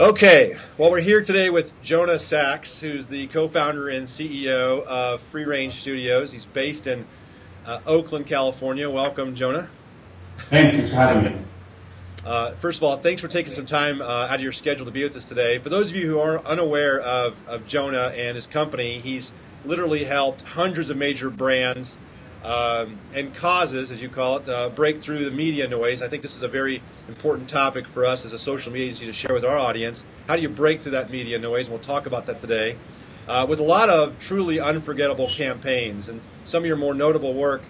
Okay, well, we're here today with Jonah Sachs, who's the co-founder and CEO of Free Range Studios. He's based in Oakland, California. Welcome, Jonah. Thanks for having me. First of all, thanks for taking some time out of your schedule to be with us today. For those of you who are unaware of Jonah and his company, he's literally helped hundreds of major brands and causes, as you call it, break through the media noise. I think this is a very important topic for us as a social media agency to share with our audience. How do you break through that media noise? And we'll talk about that today. With a lot of truly unforgettable campaigns, and some of your more notable work,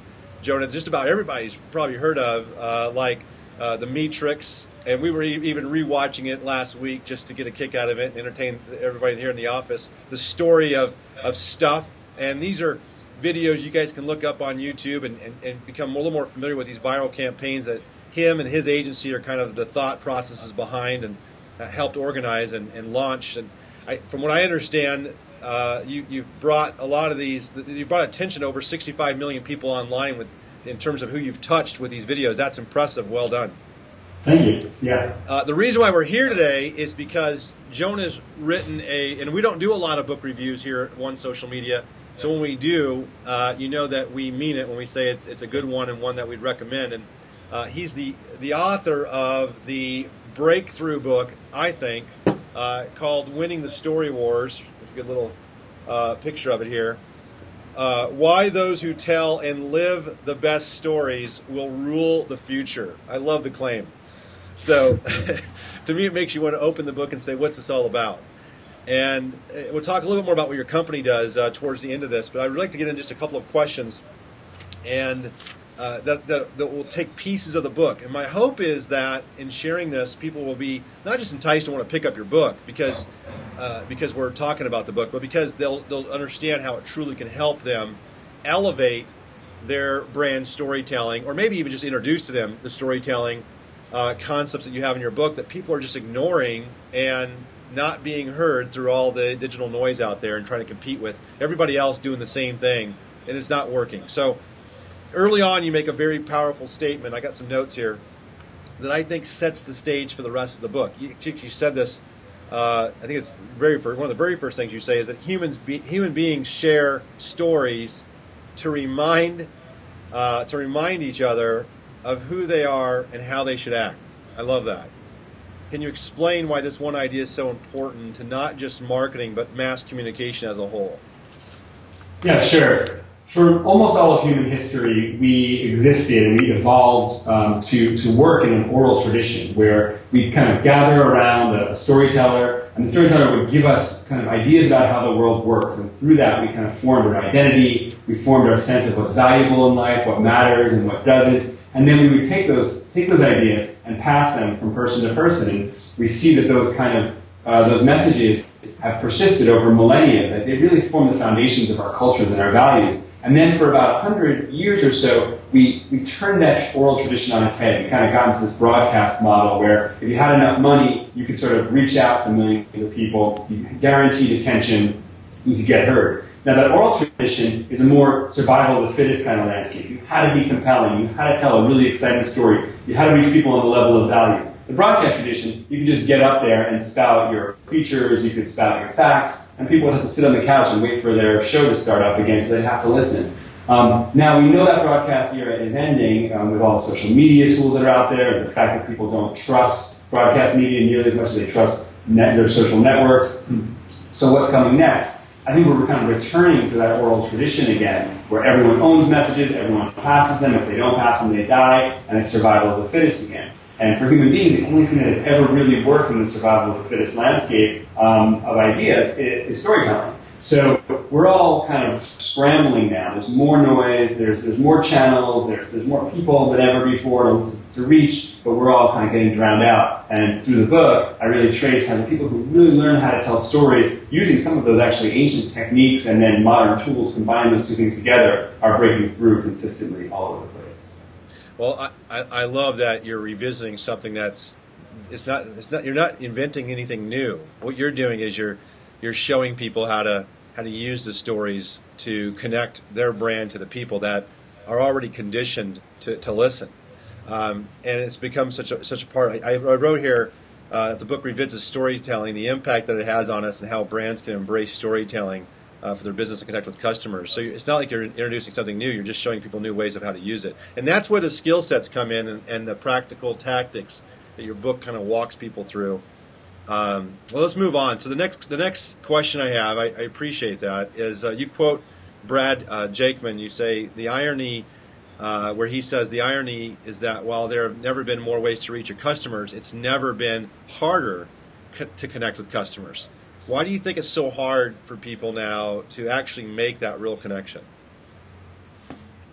Jonah, just about everybody's probably heard of, like the Matrix, and we were even rewatching it last week just to get a kick out of it and entertain everybody here in the office. The story of stuff, and these are videos you guys can look up on YouTube and become a little more familiar with these viral campaigns that him and his agency are kind of the thought processes behind and helped organize and launch. And from what I understand, you've brought a lot of these, you brought attention to over 65 million people online in terms of who you've touched with these videos. That's impressive. Well done. Thank you. Yeah. The reason why we're here today is because Jonah's written and we don't do a lot of book reviews here at One Social Media. So when we do, you know that we mean it when we say it's a good one and one that we'd recommend. And he's the author of the breakthrough book, I think, called Winning the Story Wars. There's a good little picture of it here. Why those who tell and live the best stories will rule the future. I love the claim. So to me, it makes you want to open the book and say, what's this all about? And we'll talk a little bit more about what your company does towards the end of this, but I'd like to get into just a couple of questions and that will take pieces of the book. And my hope is that in sharing this, people will be not just enticed to want to pick up your book because we're talking about the book, but because they'll understand how it truly can help them elevate their brand storytelling, or maybe even just introduce to them the storytelling concepts that you have in your book that people are just ignoring and not being heard through all the digital noise out there and trying to compete with everybody else doing the same thing, and it's not working. So early on, you make a very powerful statement. I got some notes here that I think sets the stage for the rest of the book. You said this. I think it's one of the very first things you say is that human beings share stories to remind each other of who they are and how they should act. I love that. Can you explain why this one idea is so important to not just marketing, but mass communication as a whole? Yeah, sure. For almost all of human history, we existed and we evolved to work in an oral tradition where we'd kind of gather around a storyteller, and the storyteller would give us kind of ideas about how the world works. And through that, we kind of formed our identity, we formed our sense of what's valuable in life, what matters and what doesn't. And then we would take those ideas and pass them from person to person. And we see that those kind of those messages have persisted over millennia, that they really form the foundations of our cultures and our values. And then for about 100 years or so, we turned that oral tradition on its head. We kind of got into this broadcast model where if you had enough money, you could sort of reach out to millions of people, you guaranteed attention, you could get heard. Now that oral tradition is a more survival of the fittest kind of landscape. You had to be compelling, you had to tell a really exciting story, you had to reach people on the level of values. The broadcast tradition, you could just get up there and spout your features, you could spout your facts, and people would have to sit on the couch and wait for their show to start up again, so they'd have to listen. Now we know that broadcast era is ending with all the social media tools that are out there, the fact that people don't trust broadcast media nearly as much as they trust their social networks. So what's coming next? I think we're kind of returning to that oral tradition again, where everyone owns messages, everyone passes them, if they don't pass them, they die, and it's survival of the fittest again. And for human beings, the only thing that has ever really worked in the survival of the fittest landscape of ideas is storytelling. So we're all kind of scrambling now. There's more noise, there's more channels, there's more people than ever before to reach, but we're all kind of getting drowned out. And through the book, I really trace how the people who really learn how to tell stories using some of those actually ancient techniques and then modern tools, combining those two things together, are breaking through consistently all over the place. Well, I love that you're revisiting something you're not inventing anything new. What you're doing is you're showing people how to use the stories to connect their brand to the people that are already conditioned to listen. And it's become such a part. I wrote here, the book revisits storytelling, the impact that it has on us, and how brands can embrace storytelling for their business and connect with customers. So it's not like you're introducing something new, you're just showing people new ways of how to use it. And that's where the skill sets come in, and the practical tactics that your book kind of walks people through. Well, let's move on. So the next question I have, I appreciate that, is you quote Brad Jakeman. You say the irony, where he says the irony is that while there have never been more ways to reach your customers, it's never been harder to connect with customers. Why do you think it's so hard for people now to actually make that real connection?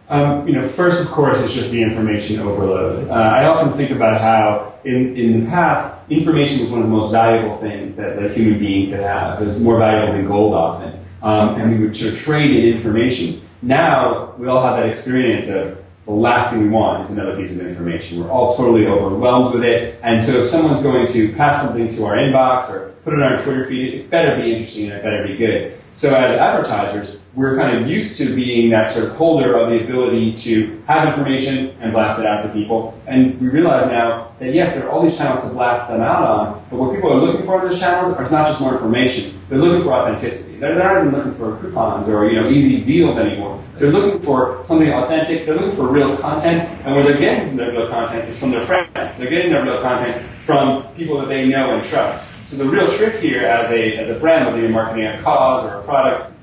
First, of course, it's just the information overload. I often think about how, in the past, information was one of the most valuable things that a human being could have. It was more valuable than gold often. And we would sort of trade in information. Now, we all have that experience of the last thing we want is another piece of information. We're all totally overwhelmed with it. And so if someone's going to pass something to our inbox or put it on our Twitter feed, it better be interesting and it better be good. So as advertisers, we're kind of used to being that sort of holder of the ability to have information and blast it out to people. And we realize now that yes, there are all these channels to blast them out on, but what people are looking for in those channels is not just more information. They're looking for authenticity. They're not even looking for coupons or easy deals anymore. They're looking for something authentic. They're looking for real content. And where they're getting their real content is from their friends. They're getting their real content from people that they know and trust. So the real trick here as a brand, whether you're marketing a cause or a product,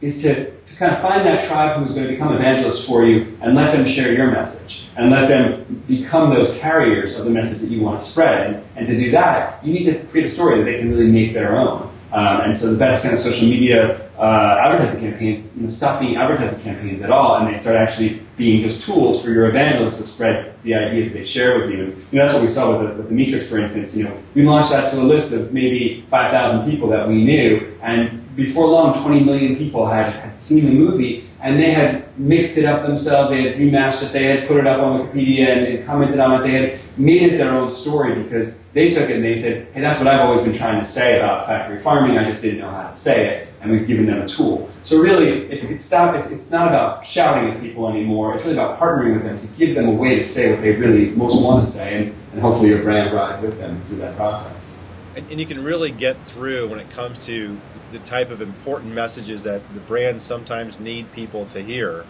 is to kind of find that tribe who's going to become evangelists for you and let them share your message and let them become those carriers of the message that you want to spread. And to do that, you need to create a story that they can really make their own. And so the best kind of social media advertising campaigns stop being advertising campaigns at all, and they start actually being just tools for your evangelists to spread the ideas that they share with you. And that's what we saw with the Matrix, for instance. We launched that to a list of maybe 5,000 people that we knew, and before long, 20 million people had seen the movie, and they had mixed it up themselves, they had rematched it, they had put it up on Wikipedia and commented on it, they had made it their own story because they took it and they said, hey, that's what I've always been trying to say about factory farming, I just didn't know how to say it, and we've given them a tool. So really, it's not about shouting at people anymore, it's really about partnering with them to give them a way to say what they really most want to say, and hopefully your brand rides with them through that process. And you can really get through when it comes to the type of important messages that the brands sometimes need people to hear,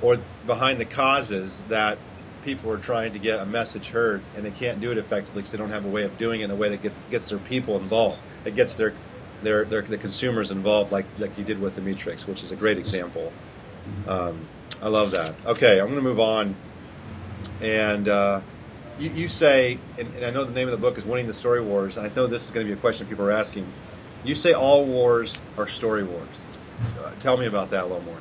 or behind the causes that people are trying to get a message heard, and they can't do it effectively because they don't have a way of doing it in a way that gets their people involved. It gets the consumers involved, like you did with the Matrix, which is a great example. I love that. Okay, I'm going to move on. And you say, and I know the name of the book is Winning the Story Wars, and I know this is going to be a question people are asking. You say all wars are story wars. Tell me about that a little more.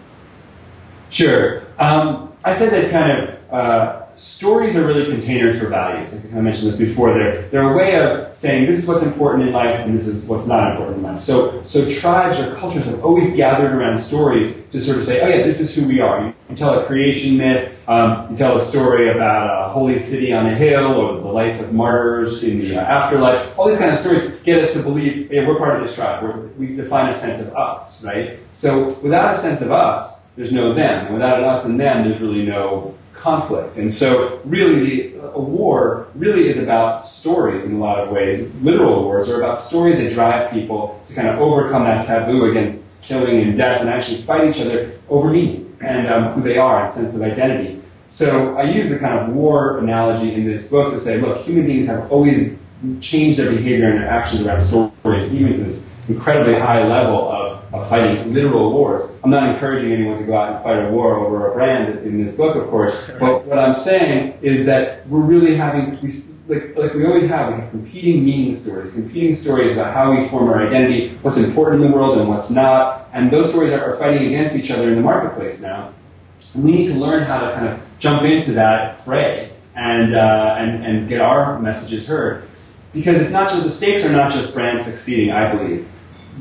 Sure. I said that kind of stories are really containers for values. I think I mentioned this before. They're a way of saying this is what's important in life and this is what's not important in life. So tribes or cultures have always gathered around stories to sort of say, oh yeah, this is who we are. You tell a creation myth, you tell a story about a holy city on a hill or the lights of martyrs in the afterlife. All these kind of stories get us to believe, hey, we're part of this tribe. We define a sense of us, right? So without a sense of us, there's no them. And without an us and them, there's really no conflict. And so really a war really is about stories in a lot of ways. Literal wars are about stories that drive people to kind of overcome that taboo against killing and death and actually fight each other over meaning and who they are and sense of identity. So I use the kind of war analogy in this book to say, look, human beings have always changed their behavior and their actions around stories, even to this incredibly high level of fighting literal wars. I'm not encouraging anyone to go out and fight a war over a brand in this book, of course, but what I'm saying is that we're really having, like we always have, we have competing meaning stories, competing stories about how we form our identity, what's important in the world and what's not, and those stories are fighting against each other in the marketplace now. And we need to learn how to kind of jump into that fray and get our messages heard. Because it's not just, the stakes are not just brands succeeding, I believe.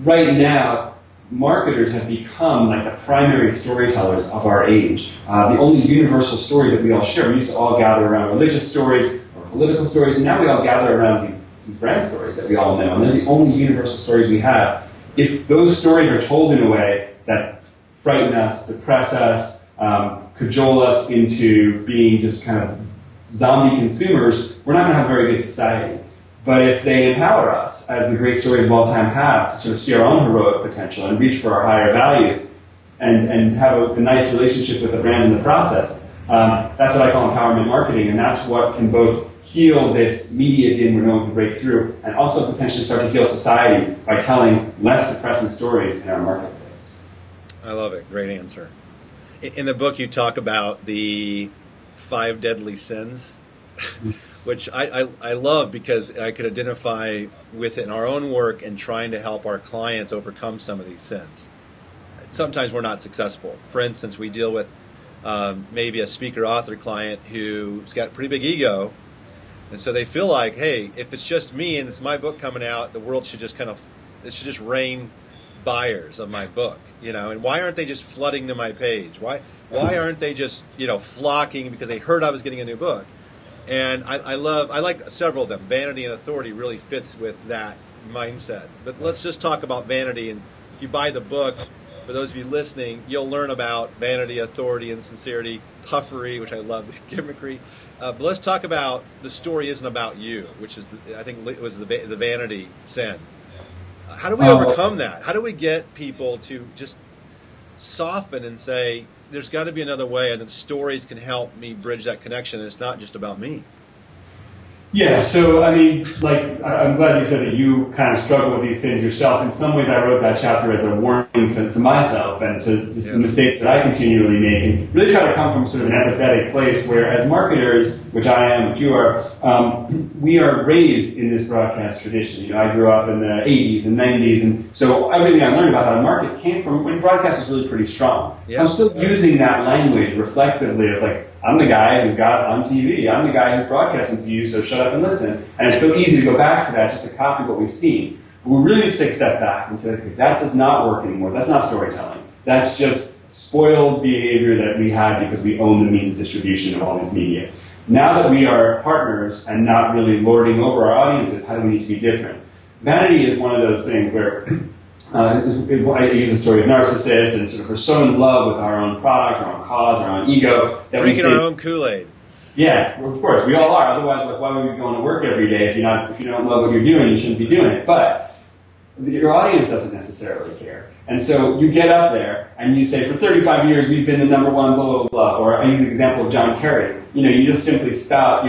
Right now, marketers have become like the primary storytellers of our age. The only universal stories that we all share. We used to all gather around religious stories or political stories, and now we all gather around these brand stories that we all know, and they're the only universal stories we have. If those stories are told in a way that frighten us, depress us, cajole us into being just kind of zombie consumers, we're not going to have a very good society. But if they empower us, as the great stories of all time have, to sort of see our own heroic potential and reach for our higher values and have a nice relationship with the brand in the process, that's what I call empowerment marketing, and that's what can both heal this media din where no one can break through, and also potentially start to heal society by telling less depressing stories in our marketplace. I love it. Great answer. In the book, you talk about the 5 deadly sins, which I love because I could identify with it in our own work and trying to help our clients overcome some of these sins. Sometimes we're not successful. For instance, we deal with maybe a speaker-author client who's got a pretty big ego, and so they feel like, hey, if it's just me and it's my book coming out, the world should just it should just rain buyers of my book, and why aren't they just flooding to my page? Why aren't they just, flocking because they heard I was getting a new book? And I like several of them. Vanity and authority really fits with that mindset. But let's just talk about vanity. And if you buy the book, for those of you listening, you'll learn about vanity, authority, insincerity, puffery, which I love, the gimmickry. But let's talk about the story isn't about you, which is, I think it was the vanity sin. How do we overcome that? How do we get people to just soften and say, there's got to be another way, and that stories can help me bridge that connection, and it's not just about me? Yeah, so I mean, I'm glad you said that you kind of struggle with these things yourself. In some ways, I wrote that chapter as a warning to myself and to just the mistakes that I continually make, and really try to come from sort of an empathetic place where, as marketers, which I am, which you are, we are raised in this broadcast tradition. I grew up in the 80s and 90s, and so everything I learned about how to market came from when broadcast was really pretty strong. Yeah. So I'm still using that language reflexively of I'm the guy who's got on TV. I'm the guy who's broadcasting to you, so shut up and listen. And it's so easy to go back to that just to copy what we've seen. But we really need to take a step back and say, okay, that does not work anymore. That's not storytelling. That's just spoiled behavior that we had because we own the means of distribution of all these media. Now that we are partners and not really lording over our audiences, how do we need to be different? Vanity is one of those things where I use the story of Narcissus, and sort of we're so in love with our own product, our own cause, our own ego. That drinking our own Kool-Aid. Yeah, well, of course, we all are. Otherwise, why would we be going to work every day if you don't love what you're doing? You shouldn't be doing it. But your audience doesn't necessarily care. And so you get up there and you say, for 35 years, we've been the number one, blah, blah, blah. Or I use the example of John Kerry. You just simply spout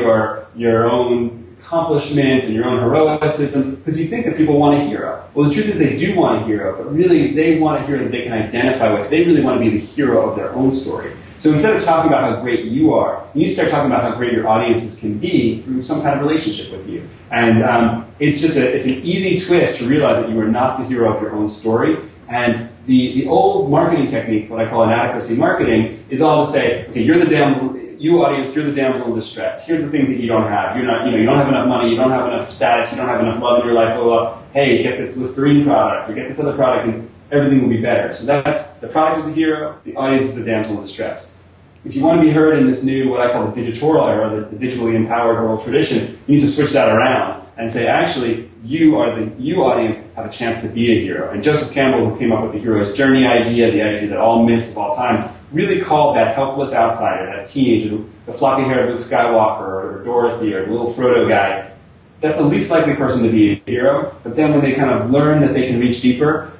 your own accomplishments and your own heroicism because you think that people want a hero. Well, the truth is they do want a hero, but really they want a hero that they can identify with. They really want to be the hero of their own story. So instead of talking about how great you are, you need to start talking about how great your audiences can be through some kind of relationship with you. And it's an easy twist to realize that you are not the hero of your own story. And the old marketing technique, what I call inadequacy marketing, is all to say, okay, you're the damsel. You audience, you're the damsel in distress. Here's the things that you don't have. You don't have enough money. You don't have enough status. You don't have enough love in your life. Blah, blah, blah. Hey, get this Listerine product or get this other product, and everything will be better. So that's the product is the hero. The audience is the damsel in distress. If you want to be heard in this new, what I call the digital era, the digitally empowered oral tradition, you need to switch that around and say, actually, you audience have a chance to be a hero. And Joseph Campbell, who came up with the hero's journey idea, the idea that all myths of all times, really called that helpless outsider, that teenager, the floppy-haired Luke Skywalker or Dorothy or the little Frodo guy. That's the least likely person to be a hero. But then when they kind of learn that they can reach deeper,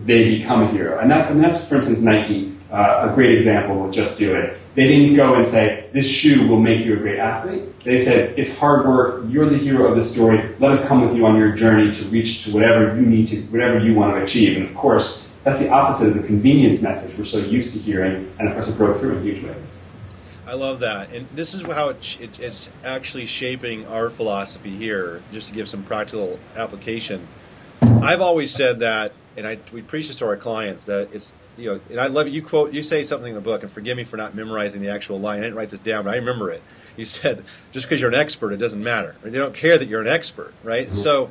they become a hero. And that's for instance, Nike, a great example with Just Do It. They didn't go and say, this shoe will make you a great athlete. They said, it's hard work. You're the hero of the story. Let us come with you on your journey to reach to whatever you need to, whatever you want to achieve. And of course, that's the opposite of the convenience message we're so used to hearing, and of course it broke through in huge ways. I love that. And this is how it's actually shaping our philosophy here, just to give some practical application. I've always said that, and we preach this to our clients, that it's, and I love it. You say something in the book, and forgive me for not memorizing the actual line. I didn't write this down, but I remember it. You said, just because you're an expert, it doesn't matter. They don't care that you're an expert, right? Mm-hmm. So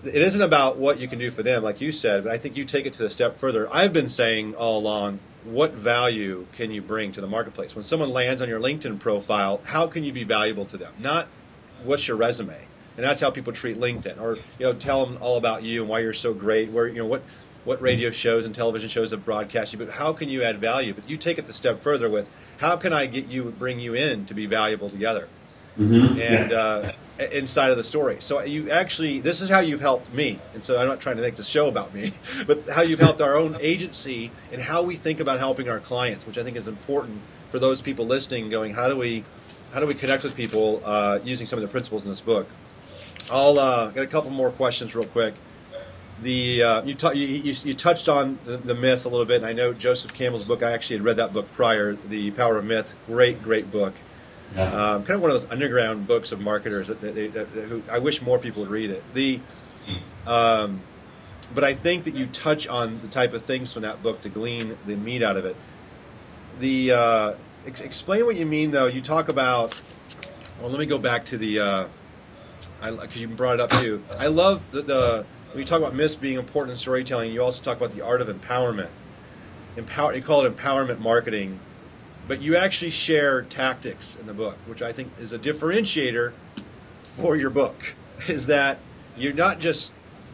it isn't about what you can do for them, like you said, but I think you take it to the step further. I've been saying all along, what value can you bring to the marketplace? When someone lands on your LinkedIn profile, how can you be valuable to them? Not what's your resume. And that's how people treat LinkedIn. Or tell them all about you and why you're so great, where what radio shows and television shows have broadcast you, but how can you add value? But you take it the step further with, how can I bring you in to be valuable together? and inside of the story. So you actually, this is how you've helped me. And so I'm not trying to make this show about me, but how you've helped our own agency and how we think about helping our clients, which I think is important for those people listening, going, how do we connect with people using some of the principles in this book? I'll get a couple more questions real quick. You touched on the myths a little bit, and I know Joseph Campbell's book. I actually had read that book prior, The Power of Myth. Great book. Yeah. Kind of one of those underground books of marketers who I wish more people would read it. But I think that you touch on the type of things from that book to glean the meat out of it. Explain what you mean, though. You talk about. Well, let me go back to because you brought it up too. I love when you talk about myths being important in storytelling. You also talk about the art of empowerment. You call it empowerment marketing. But you actually share tactics in the book, which I think is a differentiator for your book, is that you're not just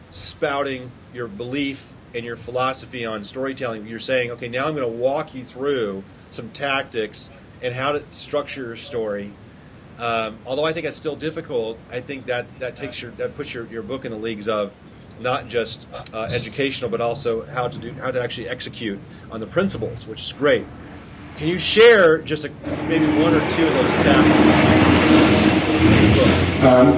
spouting your belief and your philosophy on storytelling. You're saying, okay, now I'm going to walk you through some tactics and how to structure your story. Although I think it's still difficult, I think that puts your book in the leagues of not just educational, but also how to actually execute on the principles, which is great. Can you share just maybe one or two of those tactics?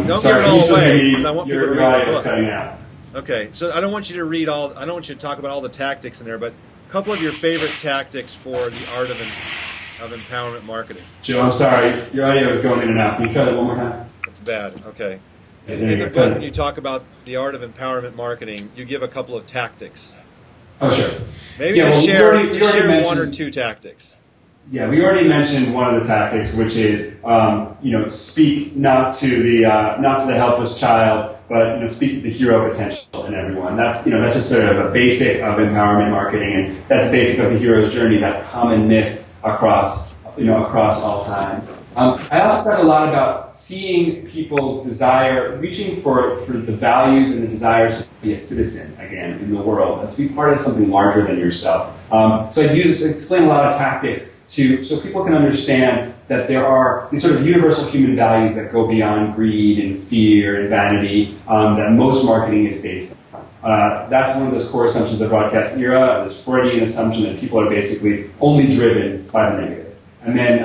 Don't sorry, give it all away, because I want people to read the book. Cutting out. Okay, so I don't want you to read all. I don't want you to talk about all the tactics in there, but a couple of your favorite tactics for the art of empowerment marketing. Joe, I'm sorry, your audio is going in and out. Can you try that one more time? That's bad. Okay. In the book, when you talk about the art of empowerment marketing, you give a couple of tactics. Oh, sure. Maybe share one or two tactics. Yeah, we already mentioned one of the tactics, which is speak not to the helpless child, but speak to the hero potential in everyone. That's that's just sort of a basic of empowerment marketing, and that's basic of the hero's journey, that common myth across all time. I also talk a lot about seeing people's desire, reaching for the values and the desires to be a citizen again in the world, to be part of something larger than yourself. So I explain a lot of tactics so people can understand that there are these sort of universal human values that go beyond greed and fear and vanity that most marketing is based on. That's one of those core assumptions of the broadcast era, this Freudian assumption that people are basically only driven by the negative. And then,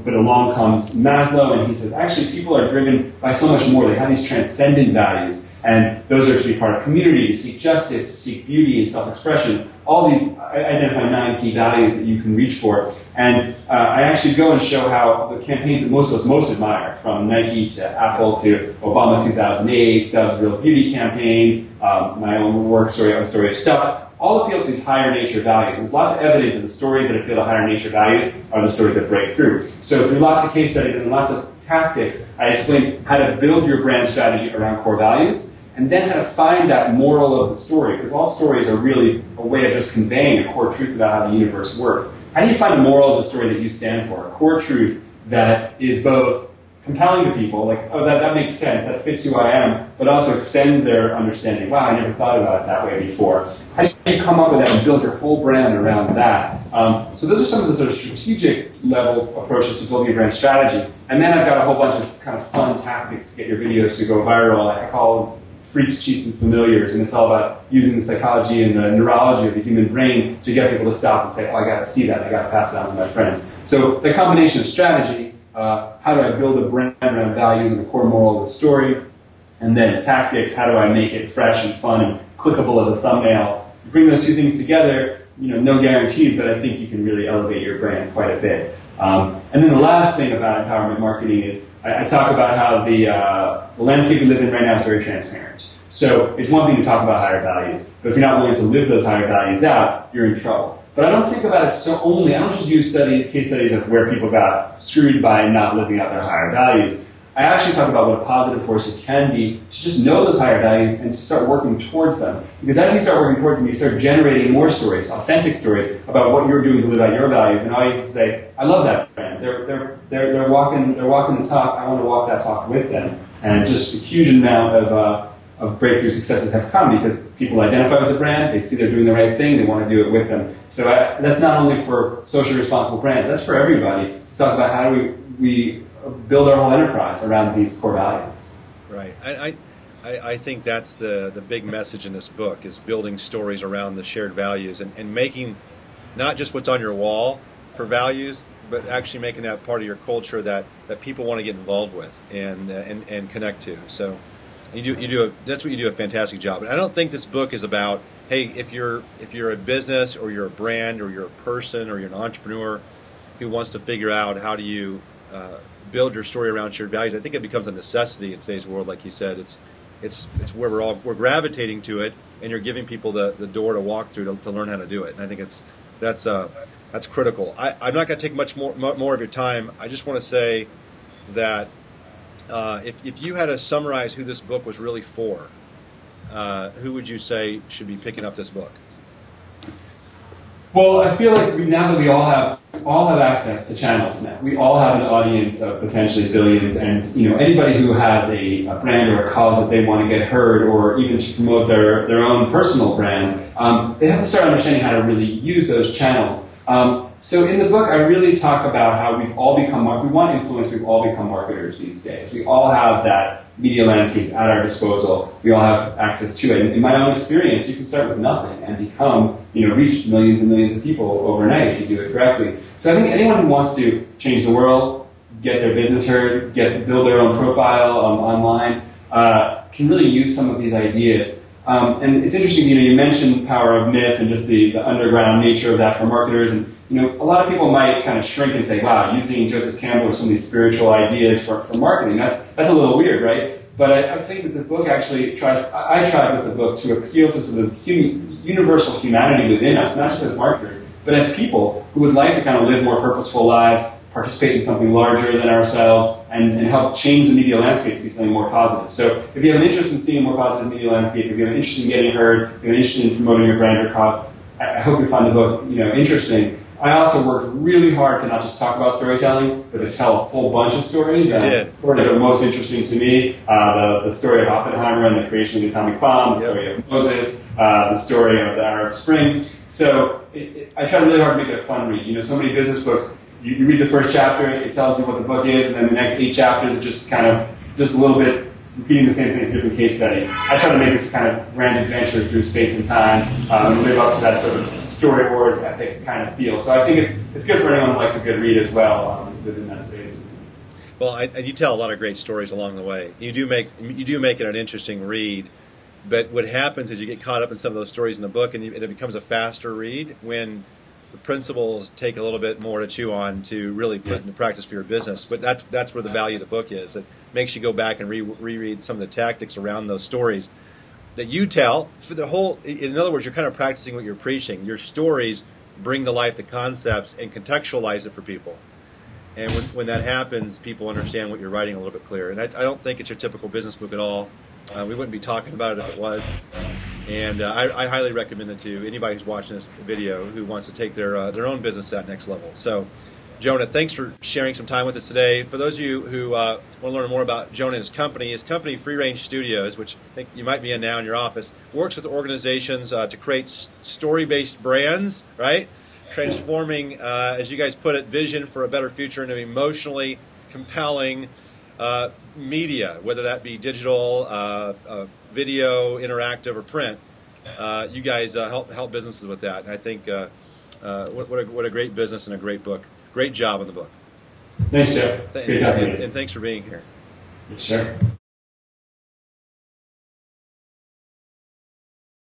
but along comes Maslow, and he says, actually, people are driven by so much more. They have these transcendent values, and those are to be part of community, to seek justice, to seek beauty and self-expression. All these, I identify 9 key values that you can reach for. And I actually go and show how the campaigns that most of us most admire, from Nike to Apple to Obama 2008, Dove's Real Beauty campaign, my own work story of stuff, all appeal to these higher nature values. There's lots of evidence that the stories that appeal to higher nature values are the stories that break through. So through lots of case studies and lots of tactics, I explain how to build your brand strategy around core values, and then how to find that moral of the story, because all stories are really a way of just conveying a core truth about how the universe works. How do you find a moral of the story that you stand for, a core truth that is both compelling to people, like, oh, that makes sense, that fits who I am, but also extends their understanding. Wow, I never thought about it that way before. How do you come up with that and build your whole brand around that? So those are some of the sort of strategic level approaches to building your brand strategy. And then I've got a whole bunch of kind of fun tactics to get your videos to go viral. Like I call them freaks, cheats, and familiars, and it's all about using the psychology and the neurology of the human brain to get people to stop and say, oh, I got to see that, I got to pass it on to my friends. So the combination of strategy, how do I build a brand around values and the core moral of the story, and then tactics, how do I make it fresh and fun and clickable as a thumbnail. You bring those two things together, no guarantees, but I think you can really elevate your brand quite a bit. And then the last thing about empowerment marketing is I talk about how the landscape we live in right now is very transparent. So it's one thing to talk about higher values, but if you're not willing to live those higher values out, you're in trouble. But I don't think about it I don't just use case studies of where people got screwed by not living out their higher values. I actually talk about what a positive force it can be to just know those higher values and to start working towards them. Because as you start working towards them, you start generating more stories, authentic stories, about what you're doing to live out your values. And audiences say, I love that brand. They're walking the talk. I want to walk that talk with them. And just a huge amount of breakthrough successes have come because people identify with the brand, they see they're doing the right thing, they want to do it with them. So that's not only for socially responsible brands, that's for everybody. To talk about how do we build our whole enterprise around these core values. Right. I think that's the big message in this book, is building stories around the shared values, and making not just what's on your wall for values, but actually making that part of your culture that people want to get involved with and connect to. So that's what you do a fantastic job. And I don't think this book is about, hey, if you're a business or you're a brand or you're a person or you're an entrepreneur who wants to figure out how do you build your story around shared values. I think it becomes a necessity in today's world. Like you said, it's where we're gravitating to it, and you're giving people the door to walk through to learn how to do it. And I think that's critical. I'm not going to take much more of your time. I just want to say that if you had to summarize who this book was really for, who would you say should be picking up this book? Well, I feel like now that we all have access to channels now, we all have an audience of potentially billions, and anybody who has a brand or a cause that they want to get heard, or even to promote their own personal brand, they have to start understanding how to really use those channels. So in the book, I really talk about how we've all become, if we want influence, we've all become marketers these days. We all have that media landscape at our disposal. We all have access to it. And in my own experience, you can start with nothing and become, reach millions and millions of people overnight if you do it correctly. So I think anyone who wants to change the world, get their business heard, build their own profile online, can really use some of these ideas. And it's interesting, you mentioned power of myth and just the underground nature of that for marketers. And a lot of people might kind of shrink and say, wow, using Joseph Campbell or some of these spiritual ideas for marketing, that's a little weird, right? But I think that the book actually I tried with the book to appeal to sort of universal humanity within us, not just as marketers, but as people who would like to kind of live more purposeful lives, participate in something larger than ourselves, and help change the media landscape to be something more positive. So if you have an interest in seeing a more positive media landscape, if you have an interest in getting heard, if you have an interest in promoting your brand or cause, I hope you find the book interesting. I also worked really hard to not just talk about storytelling, but to tell a whole bunch of stories. The stories that are most interesting to me, the story of Oppenheimer and the creation of the atomic bomb, the story of Moses, the story of the Arab Spring. So I tried really hard to make it a fun read. So many business books, you read the first chapter, it tells you what the book is, and then the next 8 chapters are just kind of just a little bit repeating the same thing in different case studies. I try to make this kind of grand adventure through space and time, and live up to that sort of Story Wars epic kind of feel. So I think it's good for anyone who likes a good read as well within that space. Well, you tell a lot of great stories along the way. You do make it an interesting read, but what happens is you get caught up in some of those stories in the book, and it becomes a faster read when the principles take a little bit more to chew on to really put into practice for your business. But that's where the value of the book is. It makes you go back and reread some of the tactics around those stories that you tell for the whole. In other words, you're kind of practicing what you're preaching. Your stories bring to life the concepts and contextualize it for people. And when that happens, people understand what you're writing a little bit clearer. And I don't think it's your typical business book at all. We wouldn't be talking about it if it was. And I highly recommend it to anybody who's watching this video who wants to take their own business to that next level. So, Jonah, thanks for sharing some time with us today. For those of you who want to learn more about Jonah and his company Free Range Studios, which I think you might be in now in your office, works with organizations to create story-based brands, right? Transforming, as you guys put it, vision for a better future into emotionally compelling media, whether that be digital, video, interactive, or print. You guys help businesses with that. And I think what a great business and a great book. Great job on the book. Thanks, Jeff. Great talking to you. And thanks for being here. Sure.